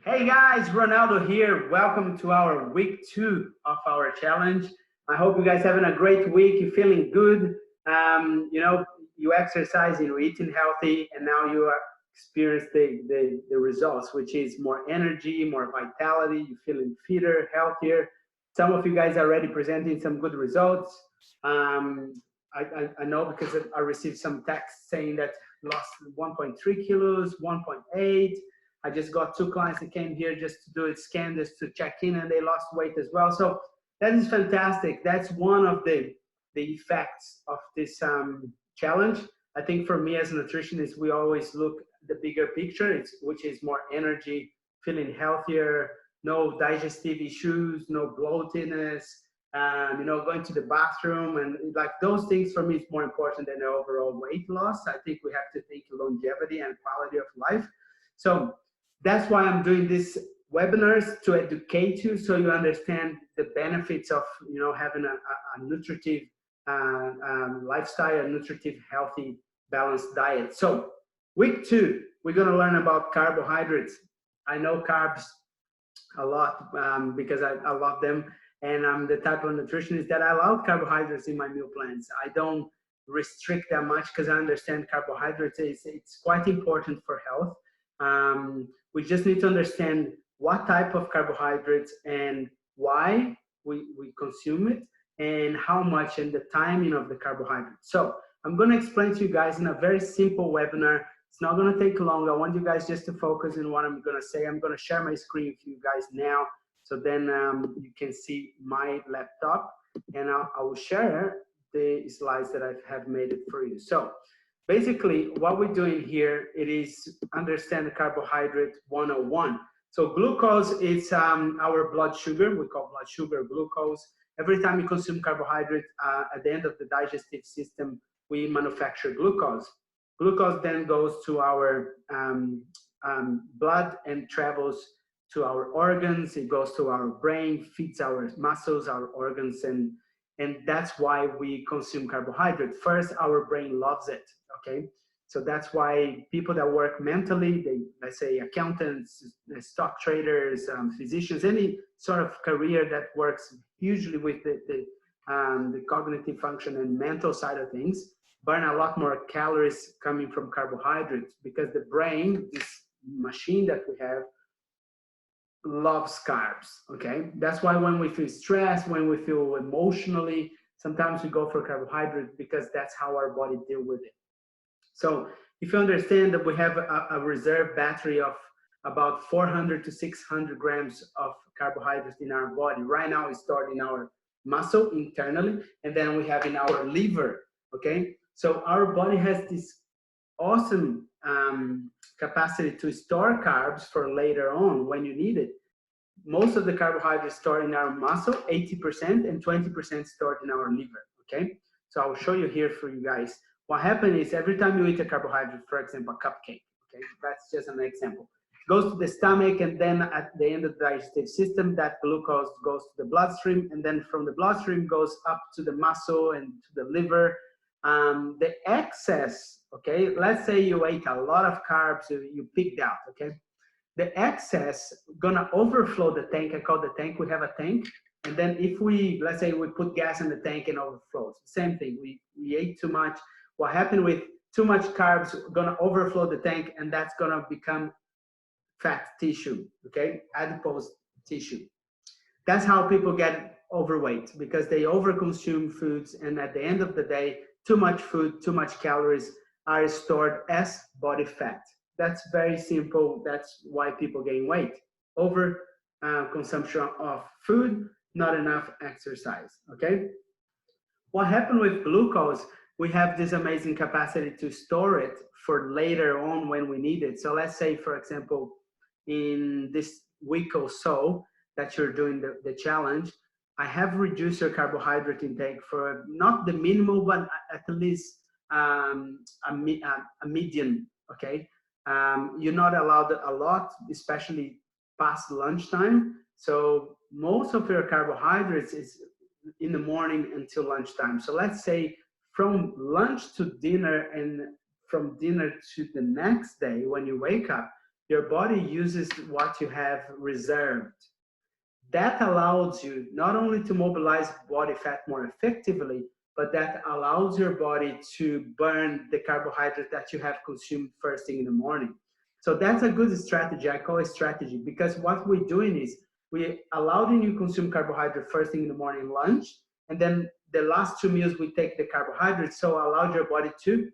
Hey guys, Ronaldo here. Welcome to our week 2 of our challenge. I hope you guys having a great week. You're feeling good. You exercising, you're eating healthy, and now you are experience the results, which is more energy, more vitality. You're feeling fitter, healthier. Some of you guys are already presenting some good results. Um, I know because I received some text saying that lost 1.3 kilos, 1.8. I just got 2 clients that came here just to do a scan, just to check in, and they lost weight as well. So that is fantastic. That's one of the effects of this challenge. I think for me as a nutritionist, we always look at the bigger picture, which is more energy, feeling healthier, no digestive issues, no bloatedness, going to the bathroom, and like those things for me is more important than the overall weight loss. I think we have to think longevity and quality of life. So that's why I'm doing these webinars, to educate you so you understand the benefits of having a nutritive lifestyle, a nutritive, healthy, balanced diet. So week 2, we're going to learn about carbohydrates. I know carbs a lot because I love them, and I'm the type of nutritionist that I allow carbohydrates in my meal plans. I don't restrict that much because I understand carbohydrates it's quite important for health. We just need to understand what type of carbohydrates and why we consume it, and how much, and the timing of the carbohydrates. So I'm going to explain to you guys in a very simple webinar. It's not going to take long. I want you guys just to focus on what I'm going to say. I'm going to share my screen with you guys now, so then you can see my laptop, and I will share the slides that I have made it for you. So basically, what we're doing here, it is understand carbohydrate 101. So glucose is our blood sugar. We call blood sugar glucose. Every time you consume carbohydrate, at the end of the digestive system, we manufacture glucose. Glucose then goes to our blood and travels to our organs. It goes to our brain, feeds our muscles, our organs, and that's why we consume carbohydrate. First, our brain loves it. Okay, so that's why people that work mentally, let's say accountants, stock traders, physicians, any sort of career that works usually with the cognitive function and mental side of things, burn a lot more calories coming from carbohydrates, because the brain, this machine that we have, loves carbs. Okay, that's why when we feel stressed, when we feel emotionally, sometimes we go for carbohydrate, because that's how our body deal with it. So if you understand that we have a reserve battery of about 400 to 600 grams of carbohydrates in our body. Right now it's stored in our muscle internally, and then we have in our liver. Okay, so our body has this awesome capacity to store carbs for later on when you need it. Most of the carbohydrates stored in our muscle, 80%, and 20% stored in our liver. Okay, so I'll show you here for you guys. What happens is every time you eat a carbohydrate, for example, a cupcake, okay, that's just an example, it goes to the stomach, and then at the end of the digestive system, that glucose goes to the bloodstream, and then from the bloodstream goes up to the muscle and to the liver. The excess, okay, let's say you ate a lot of carbs, you picked out, okay, the excess gonna overflow the tank. I call the tank, we have a tank, and then if we, let's say we put gas in the tank and overflows, same thing, we ate too much. What happened with too much carbs, gonna overflow the tank, and that's gonna become fat tissue, okay, adipose tissue. That's how people get overweight, because they overconsume foods, and at the end of the day, too much food, too much calories are stored as body fat. That's very simple. That's why people gain weight. Over consumption of food, not enough exercise, okay? What happened with glucose, we have this amazing capacity to store it for later on when we need it. So let's say, for example, in this week or so that you're doing the challenge, I have reduced your carbohydrate intake for not the minimal, but at least a median, okay? You're not allowed a lot, especially past lunchtime. So most of your carbohydrates is in the morning until lunchtime. So let's say from lunch to dinner, and from dinner to the next day when you wake up, your body uses what you have reserved. That allows you not only to mobilize body fat more effectively, but that allows your body to burn the carbohydrate that you have consumed first thing in the morning. So that's a good strategy. I call it strategy because what we're doing is we allowing you consume carbohydrate first thing in the morning, lunch, and then the last 2 meals we take the carbohydrates, so allow your body to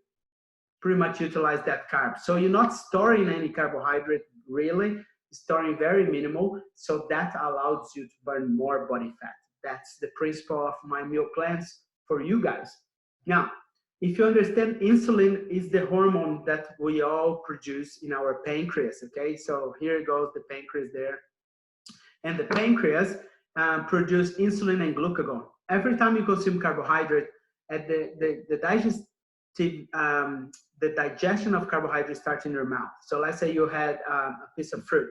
pretty much utilize that carb. So you're not storing any carbohydrate really, storing very minimal. So that allows you to burn more body fat. That's the principle of my meal plans for you guys. Now, if you understand, insulin is the hormone that we all produce in our pancreas, okay? So here goes the pancreas there. And the pancreas produce insulin and glucagon. Every time you consume carbohydrate, at the digestion of carbohydrate starts in your mouth. So let's say you had a piece of fruit.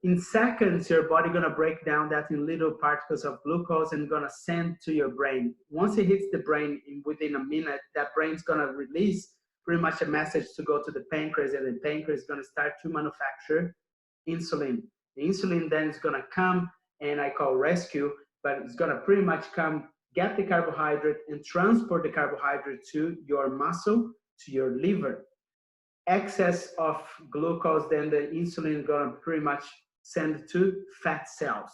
In seconds, your body gonna break down that in little particles of glucose and gonna send to your brain. Once it hits the brain within a minute, that brain's gonna release pretty much a message to go to the pancreas, and the pancreas is gonna start to manufacture insulin. The insulin then is gonna come, and I call rescue, but it's gonna pretty much come, get the carbohydrate and transport the carbohydrate to your muscle, to your liver. Excess of glucose, then the insulin is gonna pretty much send to fat cells,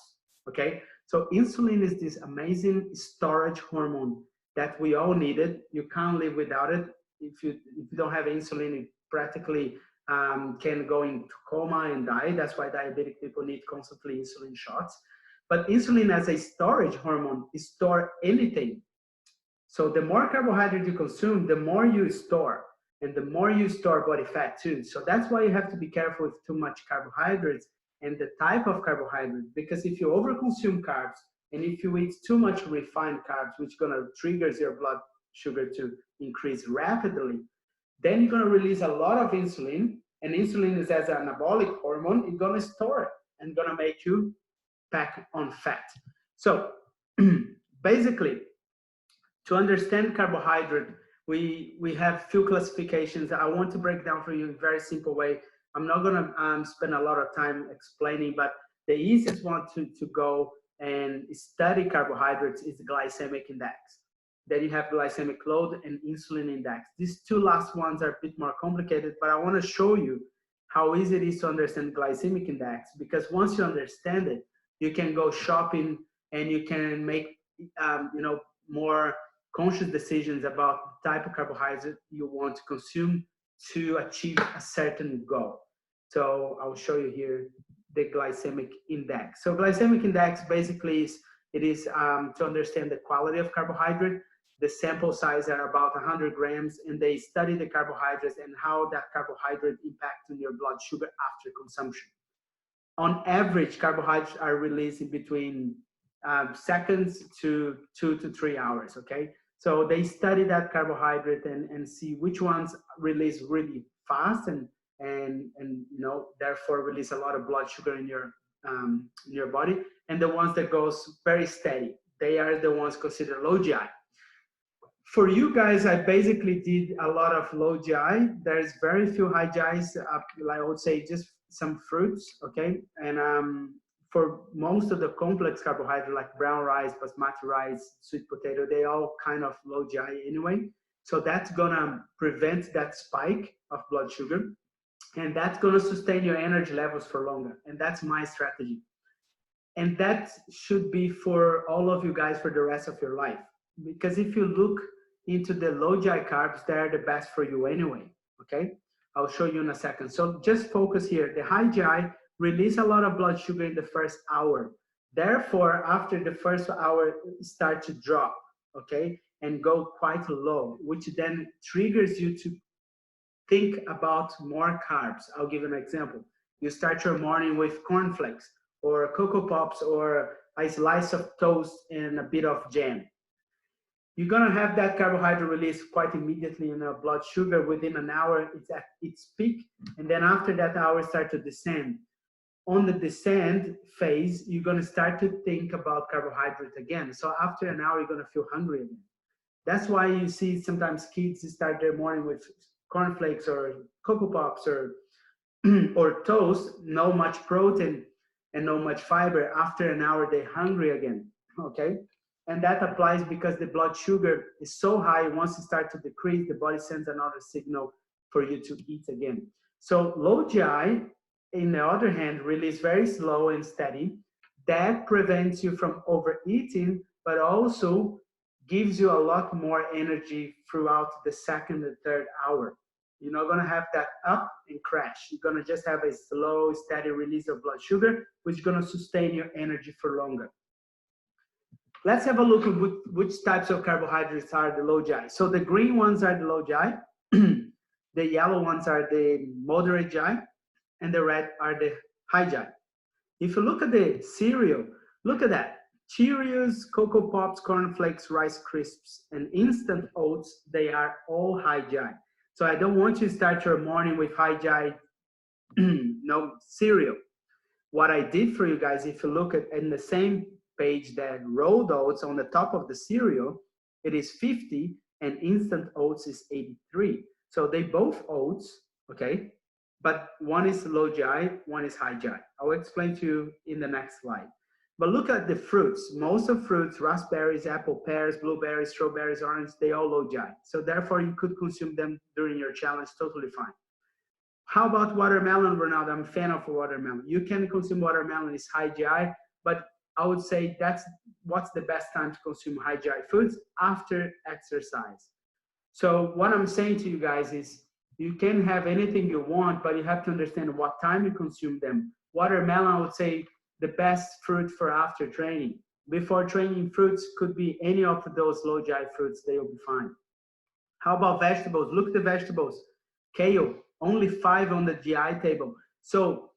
okay? So insulin is this amazing storage hormone that we all needed. You can't live without it. If you don't have insulin, you practically can go into coma and die. That's why diabetic people need constantly insulin shots. But insulin as a storage hormone is store anything. So the more carbohydrate you consume, the more you store, and the more you store body fat too. So that's why you have to be careful with too much carbohydrates and the type of carbohydrate, because if you overconsume carbs and if you eat too much refined carbs, which gonna triggers your blood sugar to increase rapidly, then you're gonna release a lot of insulin, and insulin is as an anabolic hormone, it's gonna store it and gonna make you pack on fat. So basically, to understand carbohydrate, we have few classifications. I want to break down for you in a very simple way. I'm not gonna spend a lot of time explaining, but the easiest one to go and study carbohydrates is the glycemic index. Then you have glycemic load and insulin index. These two last ones are a bit more complicated, but I wanna show you how easy it is to understand glycemic index, because once you understand it, you can go shopping and you can make more conscious decisions about the type of carbohydrate you want to consume to achieve a certain goal. So I'll show you here the glycemic index. So glycemic index basically is to understand the quality of carbohydrate. The sample size are about 100 grams, and they study the carbohydrates and how that carbohydrate impacts on your blood sugar after consumption. On average, carbohydrates are released in between seconds to 2 to 3 hours, okay? So they study that carbohydrate and see which ones release really fast and therefore release a lot of blood sugar in your body, and the ones that goes very steady. They are the ones considered low GI. For you guys, I basically did a lot of low GI. There's very few high GIs, like I would say just some fruits, okay? And for most of the complex carbohydrate like brown rice, basmati rice, sweet potato, they all kind of low GI anyway. So that's gonna prevent that spike of blood sugar, and that's gonna sustain your energy levels for longer. And that's my strategy. And that should be for all of you guys for the rest of your life. Because if you look into the low GI carbs, they're the best for you anyway, okay? I'll show you in a second. So just focus here. The high GI release a lot of blood sugar in the first hour. Therefore, after the first hour, start to drop, okay? And go quite low, which then triggers you to think about more carbs. I'll give an example. You start your morning with cornflakes or Cocoa Pops or a slice of toast and a bit of jam. You're gonna have that carbohydrate release quite immediately in your blood sugar. Within an hour, it's at its peak, and then after that hour, start to descend. On the descent phase, you're gonna start to think about carbohydrate again. So after an hour, you're gonna feel hungry again. That's why you see sometimes kids start their morning with cornflakes or Cocoa Pops or or toast, no much protein and no much fiber. After an hour, they're hungry again, okay? And that applies because the blood sugar is so high, once it starts to decrease, the body sends another signal for you to eat again. So low GI, in the other hand, release very slow and steady. That prevents you from overeating, but also gives you a lot more energy throughout the second and third hour. You're not going to have that up and crash. You're going to just have a slow, steady release of blood sugar, which is going to sustain your energy for longer. Let's have a look at which types of carbohydrates are the low GI. So the green ones are the low GI, the yellow ones are the moderate GI, and the red are the high GI. If you look at the cereal, look at that. Cheerios, Cocoa Pops, Corn Flakes, Rice Crisps, and instant oats, they are all high GI. So I don't want you to start your morning with high GI no cereal. What I did for you guys, if you look at in the same page, that rolled oats on the top of the cereal, it is 50 and instant oats is 83. So they both oats, okay? But one is low GI, one is high GI. I'll explain to you in the next slide. But look at the fruits. Most of fruits, raspberries, apple, pears, blueberries, strawberries, oranges, they all low GI. So therefore you could consume them during your challenge totally fine. How about watermelon, Ronaldo? I'm a fan of watermelon. You can consume watermelon, it's high GI, but I would say that's what's the best time to consume high GI foods after exercise. So what I'm saying to you guys is you can have anything you want, but you have to understand what time you consume them. Watermelon, I would say the best fruit for after training. Before training, fruits could be any of those low GI fruits, they will be fine. How about vegetables? Look at the vegetables. Kale, only 5 on the GI table. So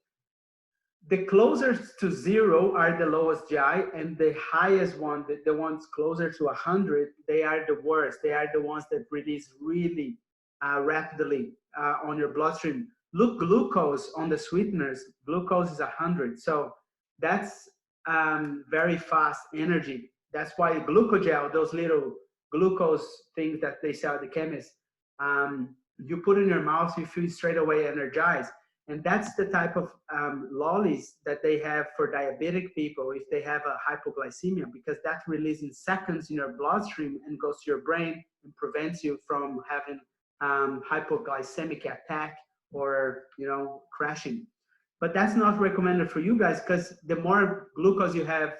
the closest to 0 are the lowest GI, and the highest one, the ones closer to 100, they are the worst. They are the ones that release really rapidly on your bloodstream. Look, glucose on the sweeteners, glucose is 100. So that's very fast energy. That's why glucogel, those little glucose things that they sell at the chemist, you put in your mouth, you feel straight away energized. And that's the type of lollies that they have for diabetic people if they have a hypoglycemia, because that releases in seconds in your bloodstream and goes to your brain and prevents you from having hypoglycemic attack or, you know, crashing. But that's not recommended for you guys, because the more glucose you have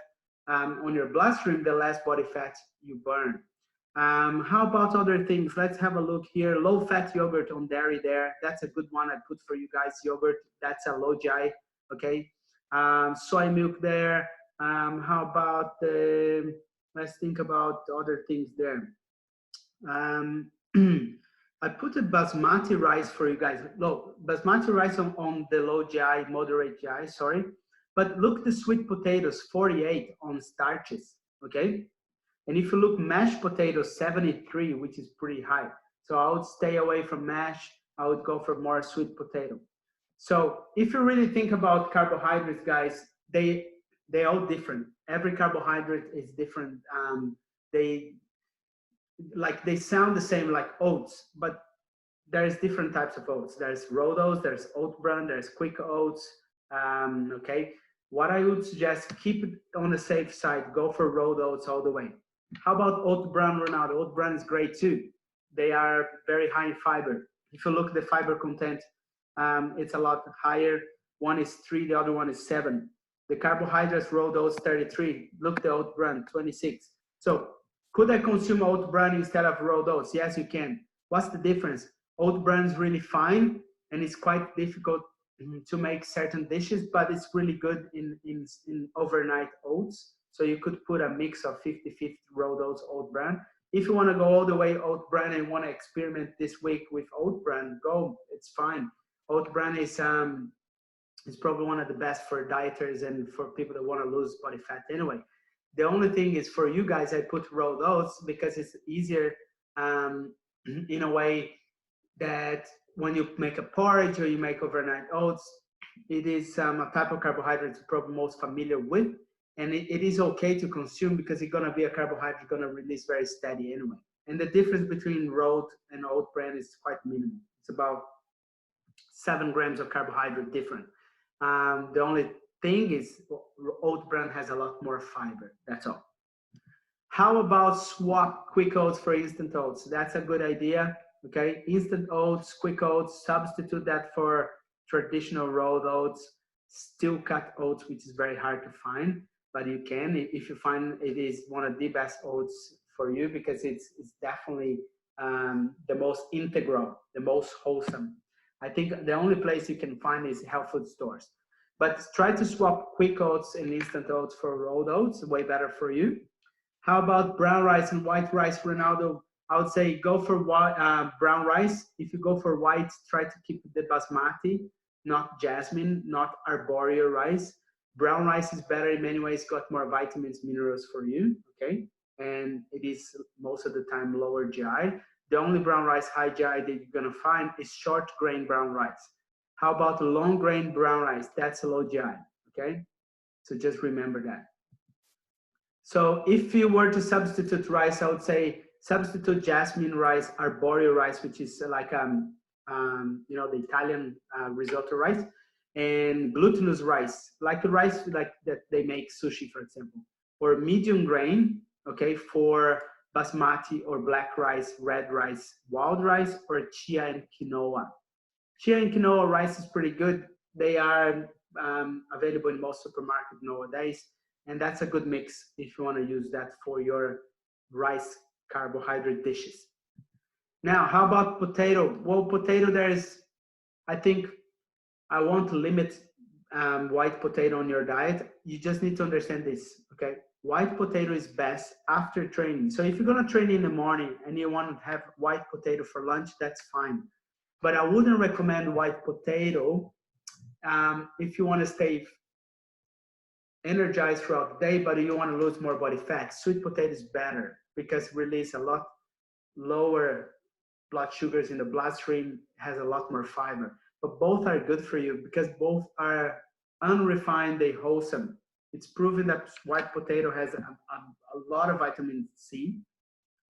on your bloodstream, the less body fat you burn. How about other things? Let's have a look here. Low-fat yogurt on dairy there. That's a good one I put for you guys. Yogurt, that's a low GI, okay? Soy milk there. How about, let's think about other things there. I put a basmati rice for you guys. Look, basmati rice on the low GI, moderate GI, sorry. But look, the sweet potatoes, 48 on starches, okay? And if you look, mashed potatoes, 73, which is pretty high. So I would stay away from mash. I would go for more sweet potato. So if you really think about carbohydrates, guys, they all different. Every carbohydrate is different. They sound the same, like oats, but there's different types of oats. There's rolled oats, there's oat bran, there's quick oats. Okay, what I would suggest, keep it on the safe side. Go for rolled oats all the way. How about oat bran, Ronaldo? Oat bran is great too. They are very high in fiber. If you look at the fiber content, it's a lot higher. One is 3, the other one is 7. The carbohydrates, rolled oats, 33. Look, the oat bran, 26. So could I consume oat bran instead of rolled oats? Yes, you can. What's the difference? Oat bran is really fine, and it's quite difficult to make certain dishes, but it's really good in overnight oats. So you could put a mix of 50-50 rolled oats, oat bran. If you want to go all the way oat bran and want to experiment this week with oat bran, go. It's fine. Oat bran is probably one of the best for dieters and for people that want to lose body fat anyway. The only thing is, for you guys, I put rolled oats because it's easier in a way that when you make a porridge or you make overnight oats, it is a type of carbohydrate you're probably most familiar with. And it is okay to consume because it's going to be a carbohydrate going to release very steady anyway. And the difference between rolled and oat bran is quite minimal. It's about 7 grams of carbohydrate different. The only thing is oat bran has a lot more fiber. That's all. How about swap quick oats for instant oats? That's a good idea. Okay, instant oats, quick oats, substitute that for traditional rolled oats, still cut oats, which is very hard to find, but you can if you find it is one of the best oats for you, because it's definitely the most integral, the most wholesome. I think the only place you can find is health food stores. But try to swap quick oats and instant oats for rolled oats, way better for you. How about brown rice and white rice, Ronaldo? I would say go for brown rice. If you go for white, try to keep the basmati, not jasmine, not arboreal rice. Brown rice is better in many ways, got more vitamins, minerals for you, okay? And it is most of the time lower GI. The only brown rice high GI that you're gonna find is short grain brown rice. How about long grain brown rice? That's a low GI, okay? So just remember that. So if you were to substitute rice, I would say substitute jasmine rice, arboreal rice, which is like you know, the Italian risotto rice, and glutinous rice, like the rice like that they make sushi, for example, or medium grain, okay, for basmati or black rice, red rice, wild rice, or chia and quinoa. Chia and quinoa rice is pretty good. They are available in most supermarkets nowadays. And that's a good mix if you want to use that for your rice carbohydrate dishes. Now, how about potato? Well, potato, there is, I think, I won't limit white potato on your diet. You just need to understand this, okay? White potato is best after training. So if you're going to train in the morning and you want to have white potato for lunch, that's fine. But I wouldn't recommend white potato if you want to stay energized throughout the day, but you want to lose more body fat. Sweet potato is better because it releases a lot lower blood sugars in the bloodstream, has a lot more fiber. But both are good for you because both are unrefined, they wholesome. It's proven that white potato has a lot of vitamin C,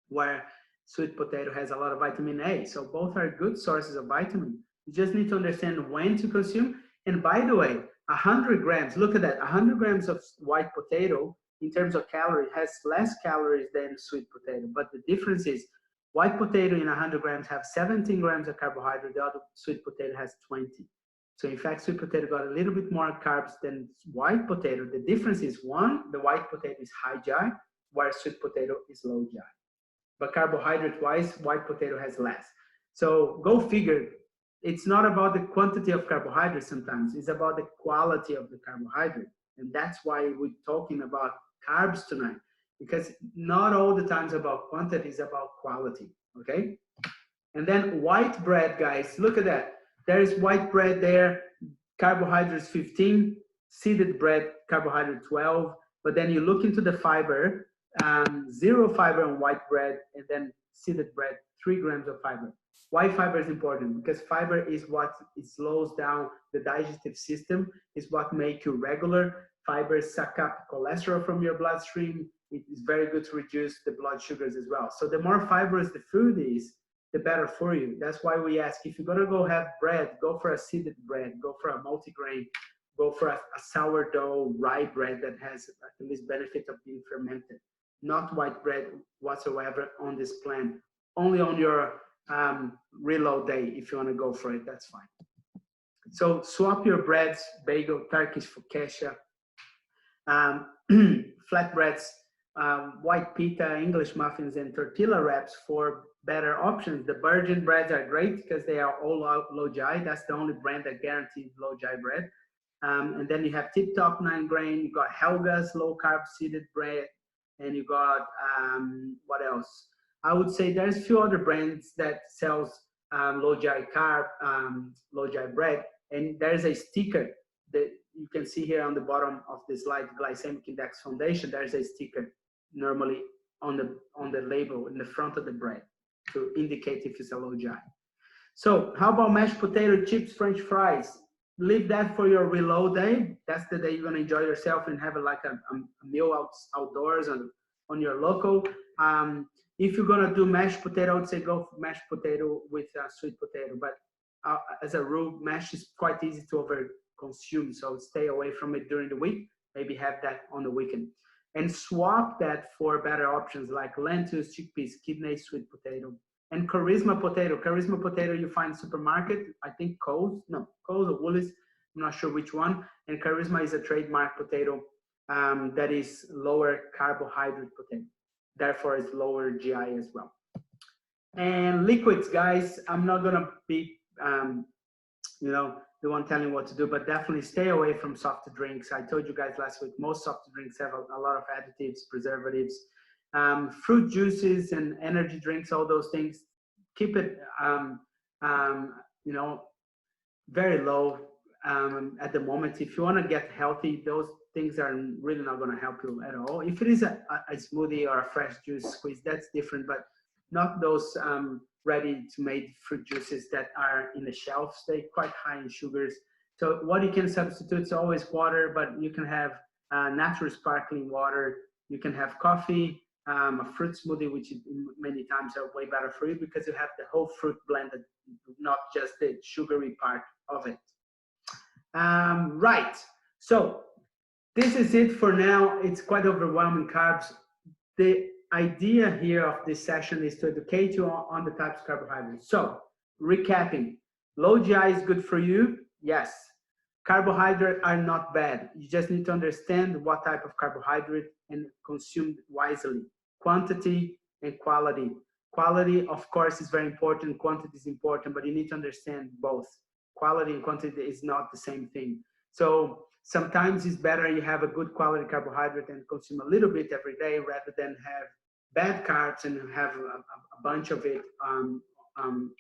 where sweet potato has a lot of vitamin A. So both are good sources of vitamin. You just need to understand when to consume. And by the way, 100 grams, look at that, 100 grams of white potato in terms of calories has less calories than sweet potato. But the difference is white potato in 100 grams have 17 grams of carbohydrate, the other sweet potato has 20. So in fact, sweet potato got a little bit more carbs than white potato. The difference is one, the white potato is high GI, while sweet potato is low GI. But carbohydrate wise, white potato has less. So go figure. It's not about the quantity of carbohydrates sometimes, it's about the quality of the carbohydrate. And that's why we're talking about carbs tonight, because not all the times about quantity, it's about quality, okay? And then white bread, guys, look at that. There is white bread there, carbohydrates 15, seeded bread, carbohydrate 12, but then you look into the fiber, 0 fiber on white bread, and then seeded bread, 3 grams of fiber. Why fiber is important? Because fiber is what it slows down the digestive system, is what makes you regular. Fiber suck up cholesterol from your bloodstream. It is very good to reduce the blood sugars as well. So the more fibrous the food is, the better for you. That's why we ask, if you're gonna go have bread, go for a seeded bread, go for a multigrain, go for a sourdough rye bread that has at least benefit of being fermented. Not white bread whatsoever on this plan. Only on your reload day, if you want to go for it, that's fine. So swap your breads, bagel, Turkish focaccia, flatbreads, white pita, English muffins, and tortilla wraps for better options. The virgin breads are great because they are all low GI. That's the only brand that guarantees low GI bread. And then you have Tip Top 9 grain, you got Helga's low carb seeded bread, and you got what else? I would say there's a few other brands that sells low GI carb, low GI bread, and there's a sticker that you can see here on the bottom of the slide, glycemic index foundation. There's a sticker normally on the label in the front of the bread to indicate if it's a low GI. So how about mashed potato chips, French fries? Leave that for your reload day. That's the day you're gonna enjoy yourself and have like a meal outdoors on your local. If you're gonna do mashed potato, I would say go for mashed potato with sweet potato. But as a rule, mash is quite easy to over consume. So stay away from it during the week. Maybe have that on the weekend. And swap that for better options like lentils, chickpeas, kidney, sweet potato, and charisma potato. Charisma potato you find in supermarket, I think Coles or Woolies, I'm not sure which one. And charisma is a trademark potato that is lower carbohydrate potato. Therefore, it's lower GI as well. And liquids, guys, I'm not gonna be, you know, the one telling what to do, but definitely stay away from soft drinks. I told you guys last week, most soft drinks have a lot of additives, preservatives, fruit juices and energy drinks, all those things. Keep it, you know, very low at the moment. If you want to get healthy, those things are really not going to help you at all. If it is a smoothie or a fresh juice squeeze, that's different, but not those ready to made fruit juices that are in the shelves. They're quite high in sugars. So what you can substitute is always water, but you can have natural sparkling water. You can have coffee, a fruit smoothie, which many times are way better for you because you have the whole fruit blended, not just the sugary part of it. Right, so this is it for now. It's quite overwhelming carbs. The idea here of this session is to educate you on the types of carbohydrates. So recapping, low GI is good for you. Yes. Carbohydrates are not bad. You just need to understand what type of carbohydrate and consume wisely. Quantity and quality. Quality, of course, is very important. Quantity is important, but you need to understand both. Quality and quantity is not the same thing. So sometimes it's better you have a good quality carbohydrate and consume a little bit every day rather than have bad carbs and have a bunch of it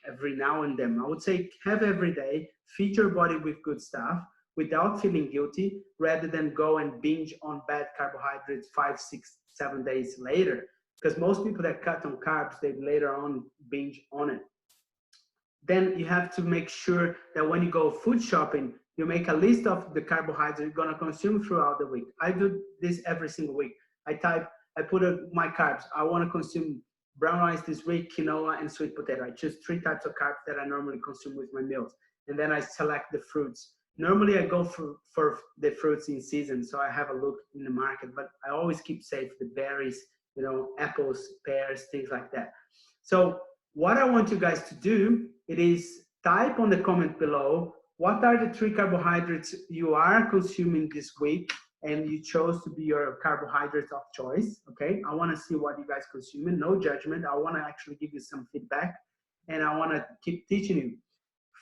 every now and then. I would say have every day, feed your body with good stuff without feeling guilty rather than go and binge on bad carbohydrates 5, 6, 7 days later. Because most people that cut on carbs, they later on binge on it. Then you have to make sure that when you go food shopping, you make a list of the carbohydrates you're going to consume throughout the week. I do this every single week. I put my carbs. I want to consume brown rice this week, quinoa, and sweet potato. I choose 3 types of carbs that I normally consume with my meals. And then I select the fruits. Normally I go for the fruits in season, so I have a look in the market, but I always keep safe the berries, you know, apples, pears, things like that. So what I want you guys to do, it is type on the comment below, what are the 3 carbohydrates you are consuming this week and you chose to be your carbohydrate of choice, okay? I wanna see what you guys consuming, no judgment. I wanna actually give you some feedback and I wanna keep teaching you.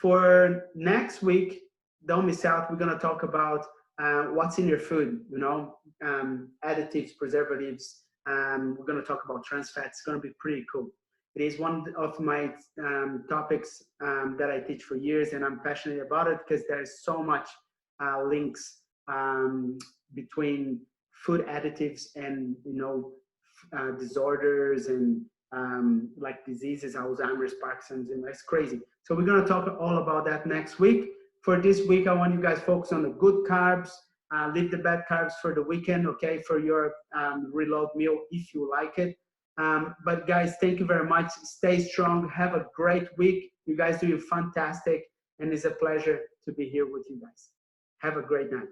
For next week, don't miss out, we're gonna talk about what's in your food, you know, additives, preservatives. We're gonna talk about trans fats, it's gonna be pretty cool. It is one of my topics that I teach for years, and I'm passionate about it because there's so much links between food additives and, you know, disorders and like diseases, Alzheimer's, Parkinson's, and it's crazy. So we're going to talk all about that next week. For this week, I want you guys to focus on the good carbs, leave the bad carbs for the weekend, okay, for your reload meal if you like it. But guys, thank you very much. Stay strong. Have a great week. You guys doing fantastic. And it's a pleasure to be here with you guys. Have a great night.